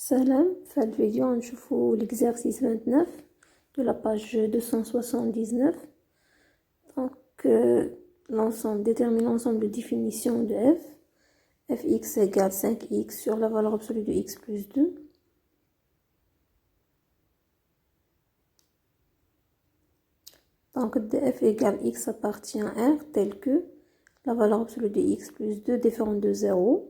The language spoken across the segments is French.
Salam, في الفيديو نشوفوا l'exercice 29 de la page 279. Donc, l'ensemble détermine l'ensemble de définition de f. Fx égale 5x sur la valeur absolue de x plus 2. Donc, df égale x appartient à R tel que la valeur absolue de x plus 2 différente de 0.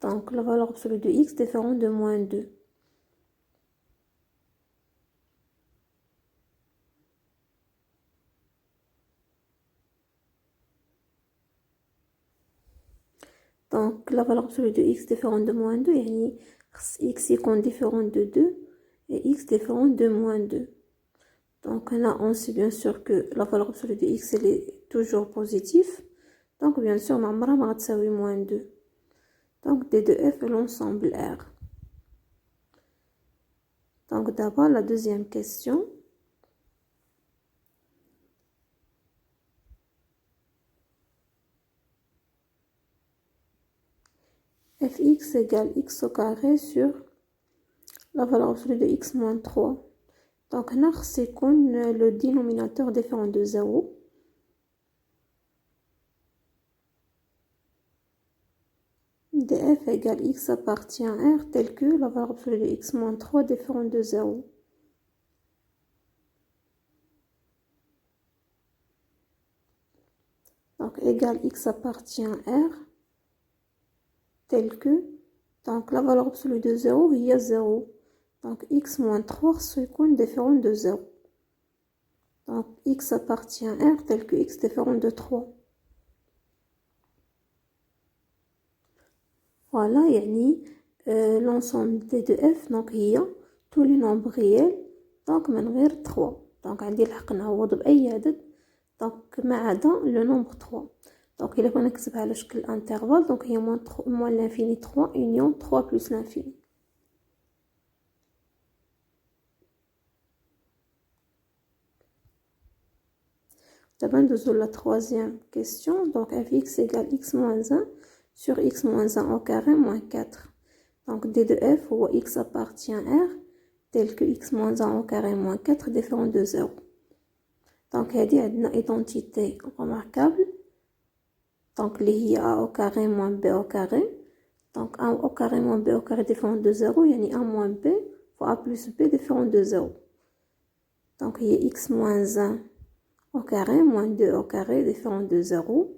Donc, la valeur absolue de x différente de moins 2. Donc, la valeur absolue de x différente de moins 2, يعني x يكون différente de 2 et x différente de moins 2. Donc, là, on sait bien sûr que la valeur absolue de x, elle est toujours positive. Donc, bien sûr, ma va تساوي moins 2. Donc, d de f est l'ensemble R. Donc, d'abord, la deuxième question. Fx égale x au carré sur la valeur absolue de x moins 3. Donc, c'est qu'on le dénominateur différent de 0. df égale x appartient à R tel que la valeur absolue de x moins 3 différente de 0. Donc, égale x appartient à R tel que, donc la valeur absolue de 0, il y a 0. Donc, x moins 3 c'est différent de 0. Donc, x appartient à R tel que x différent de 3. Voilà, يعني l'ensemble d de f, donc il y a tous les nombres réels, donc من غير 3. Donc, عندي الحق نعوض بأي عدد، donc ما عدا le nombre 3. Donc, il faut نكتبها على شكل intervalle, donc il y a moins l'infini 3 union 3 plus l'infini. D'abord, nous la troisième question. Donc, fx égale x moins 1 sur x moins 1 au carré moins 4. Donc, d de f où x appartient à R tel que x moins 1 au carré moins 4 différent de 0. Donc, il y a une identité remarquable. Donc, il y a a au carré moins b au carré. Donc, a au carré moins b au carré différent de 0. Il y a a moins b fois a plus b différent de 0. Donc, il y a x moins 1 au carré moins 2 au carré différent de 0.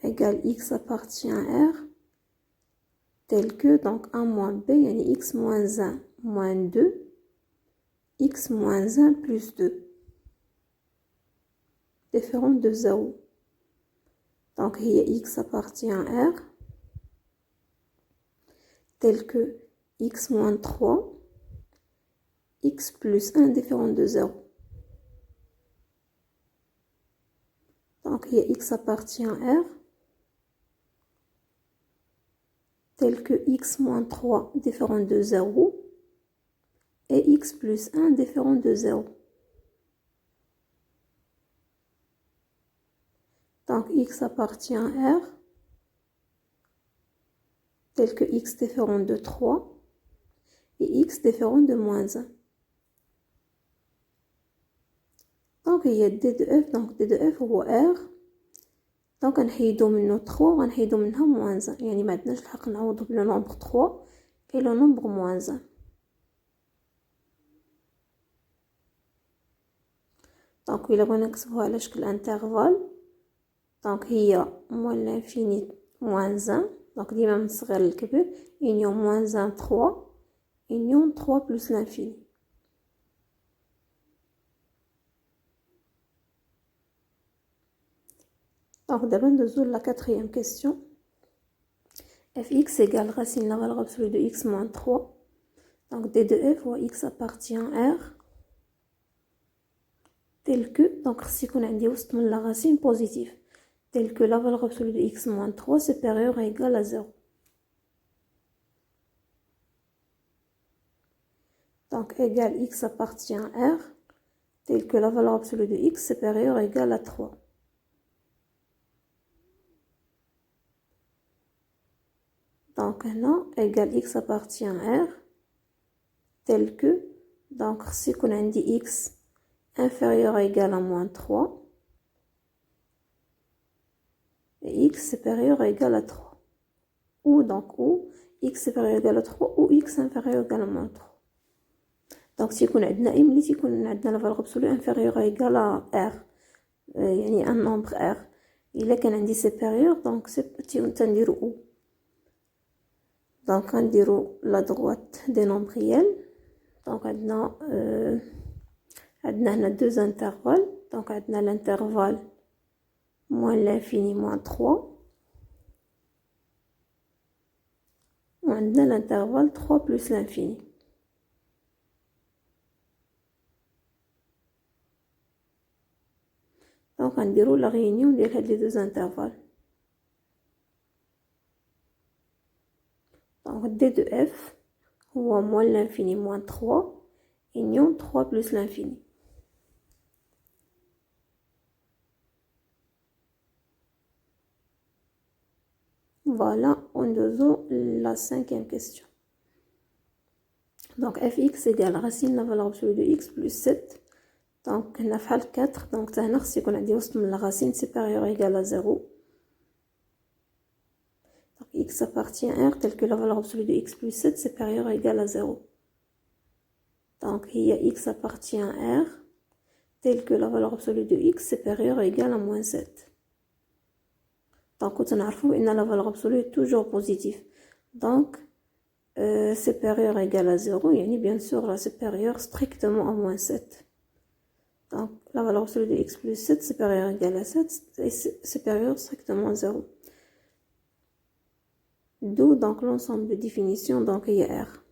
Égale x appartient à R tel que, donc, 1 moins b, il y a x moins 1 moins 2, x moins 1 plus 2, différent de 0. Donc, il y a x appartient à R tel que x moins 3, x plus 1 différent de 0. Donc, il y a x appartient à R tel que x moins 3 différent de 0 et x plus 1 différent de 0. Donc, x appartient à R tel que x différent de 3 et x différent de moins 1. Donc, il y a d de f, donc d de f هو R. Donc, غنحيدو منو 3 وغنحيدو منها moins 1. يعني ما عندناش الحق نعوضو بلو نومبر 3 et le nombre moins 1. Donc, إلا بغينا نكتبوها على شكل انترفال، donc هي moins l'infini moins 1. Donc, ديما من الصغير للكبير union moins 1 3 union 3 plus l'infini. Donc, d'abord, nous la quatrième question. Fx égale racine la valeur absolue de x moins 3. Donc, d de f où x appartient à R tel que, donc, si on a dit la racine positive, tel que la valeur absolue de x moins 3 supérieure ou égale à 0. Donc, égale x appartient à R tel que la valeur absolue de x supérieure ou égale à 3. Donc هنا égal x appartient à R tel que donc si on a dit x inférieur ou égal à moins 3 et x supérieur ou égal à 3 ou donc ou x supérieur ou égal à 3 ou x inférieur ou égal à moins 3. Donc si on a la valeur absolue inférieure ou égale à R يعني un nombre R il est qu'un indice supérieur donc c'est ou donc on dirait la droite des nombres réels. Donc on a deux intervalles. Donc on a l'intervalle moins l'infini moins 3. On a l'intervalle 3 plus l'infini. Donc on dirait la réunion des deux intervalles. Donc d de f ou moins l'infini moins 3 union 3 plus l'infini. Voilà, on dessous la cinquième question. Donc fx égale racine la valeur absolue de x plus 7. Donc on a fait 4. Donc si on a dit la racine supérieure égale à 0. Donc x appartient à R tel que la valeur absolue de x plus 7 supérieure ou égale à 0. Donc il y a x appartient à R tel que la valeur absolue de x supérieure ou égale à moins 7. Donc on a vu que la valeur absolue est toujours positive. Donc supérieur ou égal à 0, il y a bien sûr la supérieure strictement à moins 7. Donc la valeur absolue de x plus 7 supérieure ou égale à 7 et supérieure strictement à 0. D'où donc l'ensemble de définitions donc il y a R.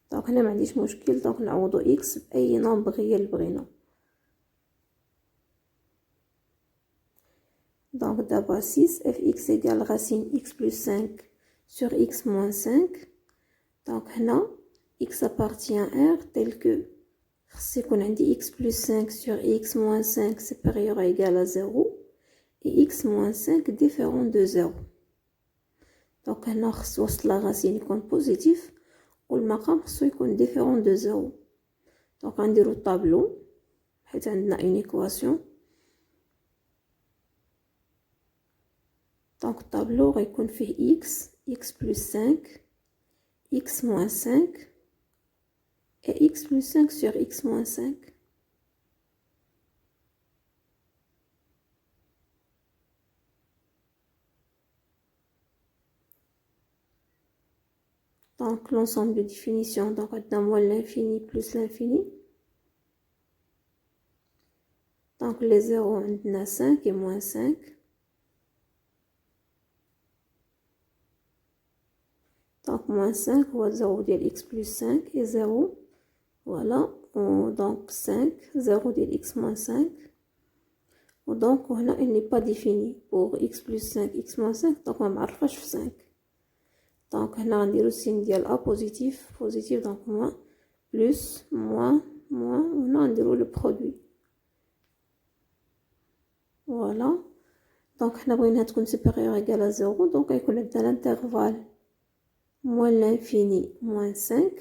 Donc on a dit مشكل donc نعوض x بأي nombre réel بغينا. Donc d'abord 6 fx égale racine x plus 5 sur x moins 5. Donc là x appartient à R tel que c'est qu'on a dit x plus 5 sur x moins 5 supérieur ou égal à 0 et x moins 5 différent de 0. Donc on a la racine comme positif ou le maqam est différent de 0. Donc on dit au tableau on a une équation. Donc tableau on fait x plus 5 x moins 5 et x plus 5 sur x moins 5. Donc l'ensemble de définitions, donc on a moins l'infini plus l'infini. Donc les zéros on a 5 et moins 5. Donc moins 5 ou 0 de x plus 5 et 0. Voilà, donc 5, 0 de x moins 5. Donc là il n'est pas défini pour x plus 5, x moins 5, donc on va 5. Donc on a le signe ديال A positif, donc moins, plus, moins, on a le produit. Voilà. Donc on a بغينا تكون supérieur égal à 0, donc يكون dans l'intervalle moins l'infini moins 5,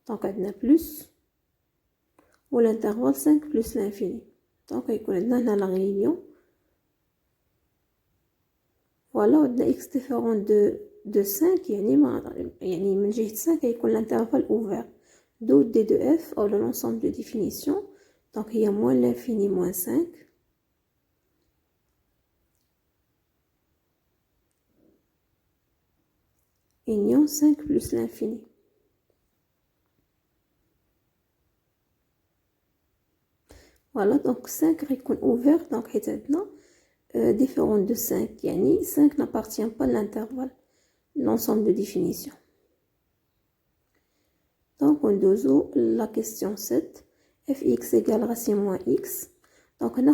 donc on a plus, ou l'intervalle 5 plus l'infini. Donc يكون هنا la réunion. Voilà, on a x différent de 5 يعني من جهة 5 يكون l'intervalle ouvert. D'où d de f ou l'ensemble de définition. Donc il y a moins l'infini moins 5. Union 5 plus l'infini. Voilà, donc 5 يكون ouvert, donc حيت عندنا différent de 5 يعني 5 n'appartient pas à l'intervalle. L'ensemble de définition. Donc on dose la question 7. fx égale racine moins x. Donc on a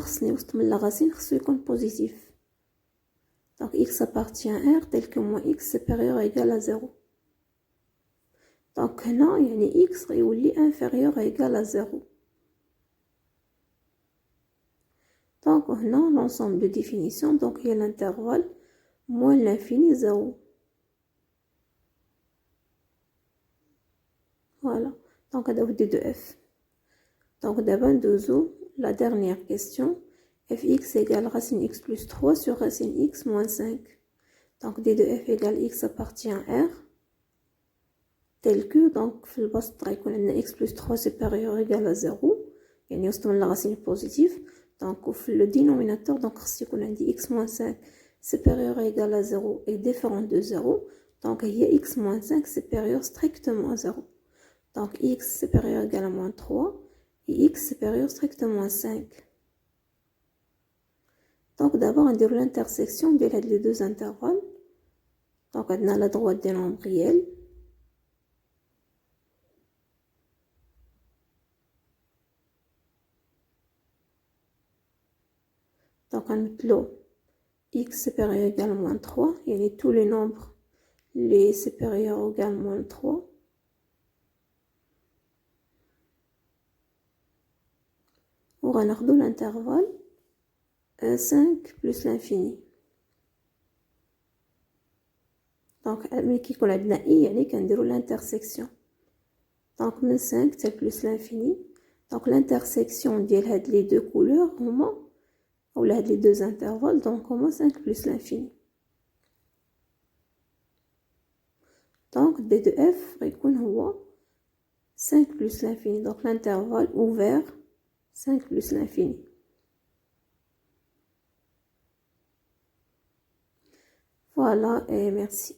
la racine est positif. Donc x appartient à R tel que moins x supérieur ou égal à 0. Donc là il y a x est inférieur ou égal à 0. Donc on a l'ensemble de définition. Donc il y a l'intervalle moins l'infini 0. Voilà. Donc, on a D de F. Donc, d'abord, la dernière question. Fx égale racine x plus 3 sur racine x moins 5. Donc, D de F égale x appartient à R. Tel que, donc, في البسط غيكون عندنا x plus 3 supérieur égal à 0. يعني وصلنا la racine positive. Donc, في le dénominateur, donc, خص يكون عندي x moins 5 supérieur égal à 0 et différent de 0. Donc, il y a x moins 5 supérieur strictement à 0. Donc, x supérieur égal à moins 3 et x supérieur strictement à 5. Donc, d'abord, on déroule l'intersection de les deux intervalles. Donc, on a la droite des nombres réels. Donc, on met x supérieur égal à moins 3. Il y a tous les nombres les supérieurs égal à moins 3. On va regarder l'intervalle 5 plus l'infini. Donc, mais qui qu'on a de la i, il y a l'intersection. Donc, 5 c'est plus l'infini. Donc, l'intersection de les deux couleurs, ou les deux intervalles, donc on a 5 plus l'infini. Donc, D de F, on 5 plus l'infini. Donc, l'intervalle ouvert, 5 plus l'infini. Voilà, et merci.